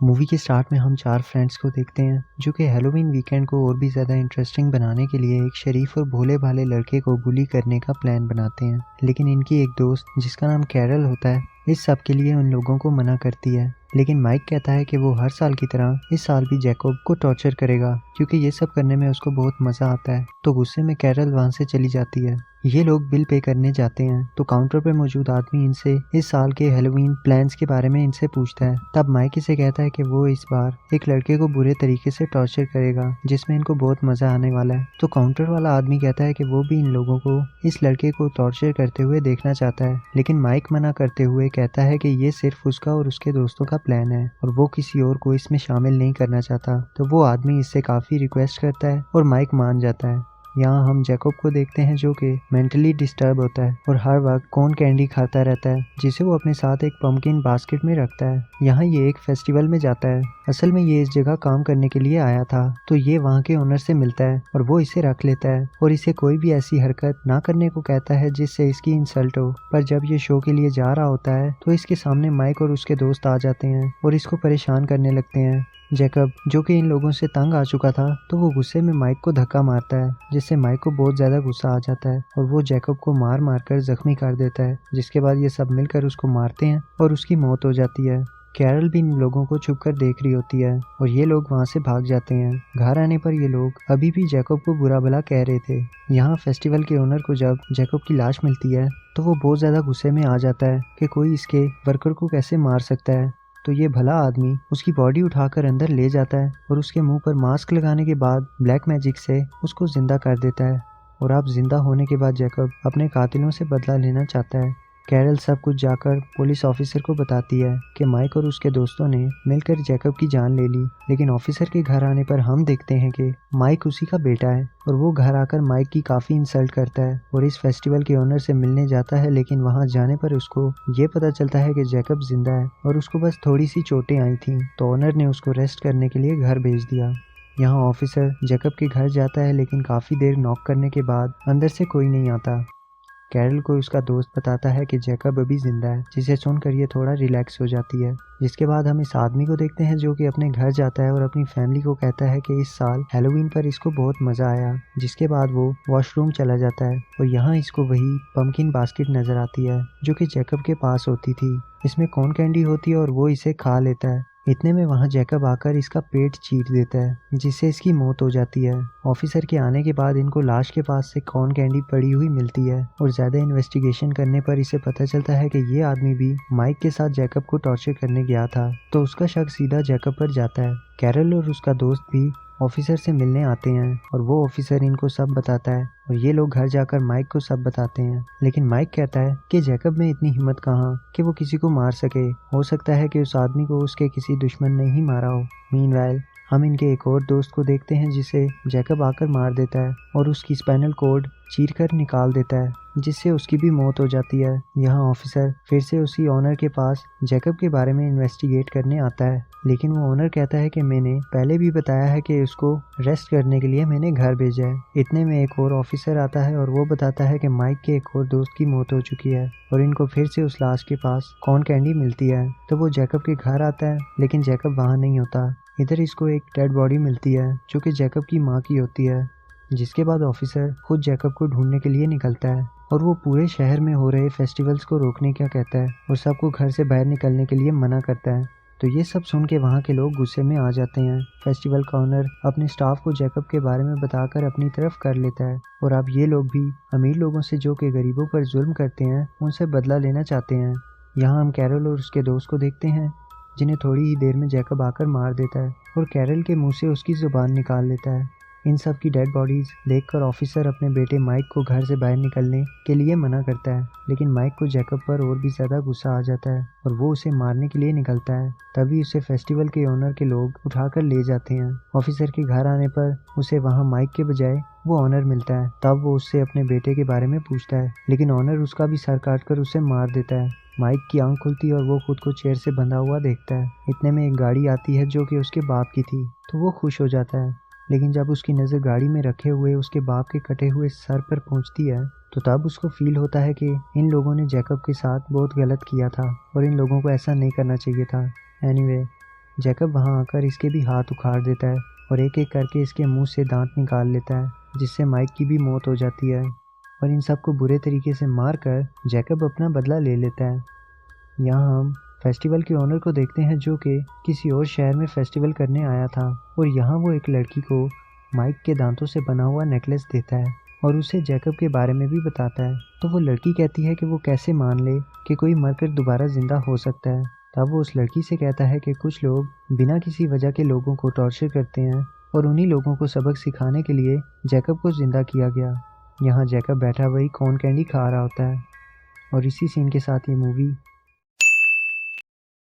Movie के start में हम 4 फ्रेंड्स को देखते हैं जो कि हैलोवीन वीकेंड को और भी ज़्यादा इंटरेस्टिंग बनाने के लिए एक शरीफ और भोले-भाले लड़के को बुली करने का प्लान बनाते हैं। लेकिन इनकी एक दोस्त जिसका नाम कैरल होता है इस सब के लिए उन लोगों को मना करती है। लेकिन माइक कहता है कि वो हर साल की तरह इस साल भी जैकब को टॉर्चर करेगा क्योंकि ये सब करने में उसको बहुत मज़ा आता है। तो गुस्से में कैरल वहाँ से चली जाती है। ये लोग बिल पे करने जाते हैं तो काउंटर पर मौजूद आदमी इनसे इस साल के हैलोवीन प्लान्स के बारे में इनसे पूछता है। तब माइक इसे कहता है कि वो इस बार एक लड़के को बुरे तरीके से टॉर्चर करेगा जिसमें इनको बहुत मजा आने वाला है। तो काउंटर वाला आदमी कहता है कि वो भी इन लोगों को इस लड़के को टॉर्चर करते हुए देखना चाहता है। लेकिन माइक मना करते हुए कहता है कि ये सिर्फ उसका और उसके दोस्तों का प्लान है और वो किसी और को इसमें शामिल नहीं करना चाहता। तो वो आदमी इससे काफी रिक्वेस्ट करता है और माइक मान जाता है। यहाँ हम जैकब को देखते हैं जो कि मेंटली डिस्टर्ब होता है और हर वक्त कॉर्न कैंडी खाता रहता है जिसे वो अपने साथ एक पम्पकिन बास्केट में रखता है। यहाँ ये एक फेस्टिवल में जाता है। असल में ये इस जगह काम करने के लिए आया था तो ये वहाँ के ओनर से मिलता है और वो इसे रख लेता है और इसे कोई भी ऐसी हरकत ना करने को कहता है जिससे इसकी इंसल्ट हो। पर जब ये शो के लिए जा रहा होता है तो इसके सामने माइक और उसके दोस्त आ जाते हैं और इसको परेशान करने लगते हैं। जैकब जो कि इन लोगों से तंग आ चुका था तो वो गुस्से में माइक को धक्का मारता है जिससे माइक को बहुत ज्यादा गुस्सा आ जाता है और वो जैकब को मार मार कर जख्मी कर देता है। जिसके बाद ये सब मिलकर उसको मारते हैं और उसकी मौत हो जाती है। कैरल भी इन लोगों को छुप कर देख रही होती है और ये लोग वहाँ से भाग जाते हैं। घर आने पर ये लोग अभी भी जैकब को बुरा भला कह रहे थे। यहाँ फेस्टिवल के ओनर को जब जैकब की लाश मिलती है तो वो बहुत ज्यादा गुस्से में आ जाता है कि कोई इसके वर्कर को कैसे मार सकता है। तो ये भला आदमी उसकी बॉडी उठाकर अंदर ले जाता है और उसके मुंह पर मास्क लगाने के बाद ब्लैक मैजिक से उसको जिंदा कर देता है। और अब जिंदा होने के बाद जैकब अपने कातिलों से बदला लेना चाहता है। कैरल सब कुछ जाकर पुलिस ऑफिसर को बताती है कि माइक और उसके दोस्तों ने मिलकर जैकब की जान ले ली। लेकिन ऑफिसर के घर आने पर हम देखते हैं कि माइक उसी का बेटा है और वो घर आकर माइक की काफी इंसल्ट करता है और इस फेस्टिवल के ओनर से मिलने जाता है। लेकिन वहां जाने पर उसको ये पता चलता है कि जैकब जिंदा है और उसको बस थोड़ी सी चोटें आई थी तो ओनर ने उसको रेस्ट करने के लिए घर भेज दिया। यहाँ ऑफिसर जैकब के घर जाता है लेकिन काफी देर नॉक करने के बाद अंदर से कोई नहीं आता। कैरल को उसका दोस्त बताता है कि जैकब अभी जिंदा है जिसे सुनकर ये थोड़ा रिलैक्स हो जाती है। जिसके बाद हम इस आदमी को देखते हैं जो कि अपने घर जाता है और अपनी फैमिली को कहता है कि इस साल हैलोवीन पर इसको बहुत मजा आया। जिसके बाद वो वॉशरूम चला जाता है और यहाँ इसको वही पम्पकिन बास्केट नजर आती है जो कि जैकब के पास होती थी। इसमें कॉर्न कैंडी होती है और वो इसे खा लेता है। इतने में वहाँ जैकब आकर इसका पेट चीर देता है जिससे इसकी मौत हो जाती है। ऑफिसर के आने के बाद इनको लाश के पास से कॉर्न कैंडी पड़ी हुई मिलती है और ज्यादा इन्वेस्टिगेशन करने पर इसे पता चलता है कि ये आदमी भी माइक के साथ जैकब को टॉर्चर करने गया था। तो उसका शक सीधा जैकब पर जाता है। कैरल और उसका दोस्त भी ऑफिसर से मिलने आते हैं और वो ऑफिसर इनको सब बताता है और ये लोग घर जाकर माइक को सब बताते हैं। लेकिन माइक कहता है कि जैकब में इतनी हिम्मत कहाँ कि वो किसी को मार सके। हो सकता है कि उस आदमी को उसके किसी दुश्मन ने ही मारा हो। मीनवाइल हम इनके एक और दोस्त को देखते हैं जिसे जैकब आकर मार देता है और उसकी स्पाइनल कॉर्ड चीर कर निकाल देता है जिससे उसकी भी मौत हो जाती है। यहाँ ऑफिसर फिर से उसी ऑनर के पास जैकब के बारे में इन्वेस्टिगेट करने आता है लेकिन वो ओनर कहता है कि मैंने पहले भी बताया है कि उसको रेस्ट करने के लिए मैंने घर भेजा है। इतने में एक और ऑफिसर आता है और वो बताता है कि माइक के एक और दोस्त की मौत हो चुकी है और इनको फिर से उस लाश के पास कॉर्न कैंडी मिलती है। तो वो जैकब के घर आता है लेकिन जैकब वहाँ नहीं होता। इधर इसको एक डेड बॉडी मिलती है जो कि जैकब की माँ की होती है। जिसके बाद ऑफिसर खुद जैकब को ढूंढने के लिए निकलता है और वो पूरे शहर में हो रहे फेस्टिवल्स को रोकने का कहता है और सबको घर से बाहर निकलने के लिए मना करता है। तो ये सब सुन के वहाँ के लोग गुस्से में आ जाते हैं। फेस्टिवल का ओनर अपने स्टाफ को जैकब के बारे में बताकर अपनी तरफ कर लेता है और अब ये लोग भी अमीर लोगों से जो कि गरीबों पर जुल्म करते हैं उनसे बदला लेना चाहते हैं। यहाँ हम कैरल और उसके दोस्त को देखते हैं जिन्हें थोड़ी ही देर में जैकब आकर मार देता है और कैरल के मुंह से उसकी जुबान निकाल लेता है। इन सब की डेड बॉडीज देखकर ऑफिसर अपने बेटे माइक को घर से बाहर निकलने के लिए मना करता है लेकिन माइक को जैकब पर और भी ज्यादा गुस्सा आ जाता है और वो उसे मारने के लिए निकलता है। तभी उसे फेस्टिवल के ओनर के लोग उठाकर ले जाते हैं। ऑफिसर के घर आने पर उसे वहाँ माइक के बजाय वो ऑनर मिलता है। तब वो उससे अपने बेटे के बारे में पूछता है लेकिन ऑनर उसका भी सर काट कर उसे मार देता है। माइक की आंख खुलती है और वो खुद को चेयर से बंधा हुआ देखता है। इतने में एक गाड़ी आती है जो कि उसके बाप की थी तो वो खुश हो जाता है। लेकिन जब उसकी नज़र गाड़ी में रखे हुए उसके बाप के कटे हुए सर पर पहुंचती है तो तब उसको फील होता है कि इन लोगों ने जैकब के साथ बहुत गलत किया था और इन लोगों को ऐसा नहीं करना चाहिए था। एनीवे जैकब वहाँ आकर इसके भी हाथ उखाड़ देता है और एक एक करके इसके मुंह से दांत निकाल लेता है, जिससे माइक की भी मौत हो जाती है। और इन सबको बुरे तरीके से मार कर जैकब अपना बदला ले लेता है। यहाँ हम फेस्टिवल के ओनर को देखते हैं जो कि किसी और शहर में फेस्टिवल करने आया था, और यहाँ वो एक लड़की को माइक के दांतों से बना हुआ नेकलेस देता है और उसे जैकब के बारे में भी बताता है। तो वो लड़की कहती है कि वो कैसे मान ले कि कोई मरकर दोबारा जिंदा हो सकता है। तब वो उस लड़की से कहता है कि कुछ लोग बिना किसी वजह के लोगों को टॉर्चर करते हैं और उन्हीं लोगों को सबक सिखाने के लिए जैकब को जिंदा किया गया। यहाँ जैकब बैठा वही कॉर्न कैंडी खा रहा होता है। और इसी सीन के साथ ये मूवी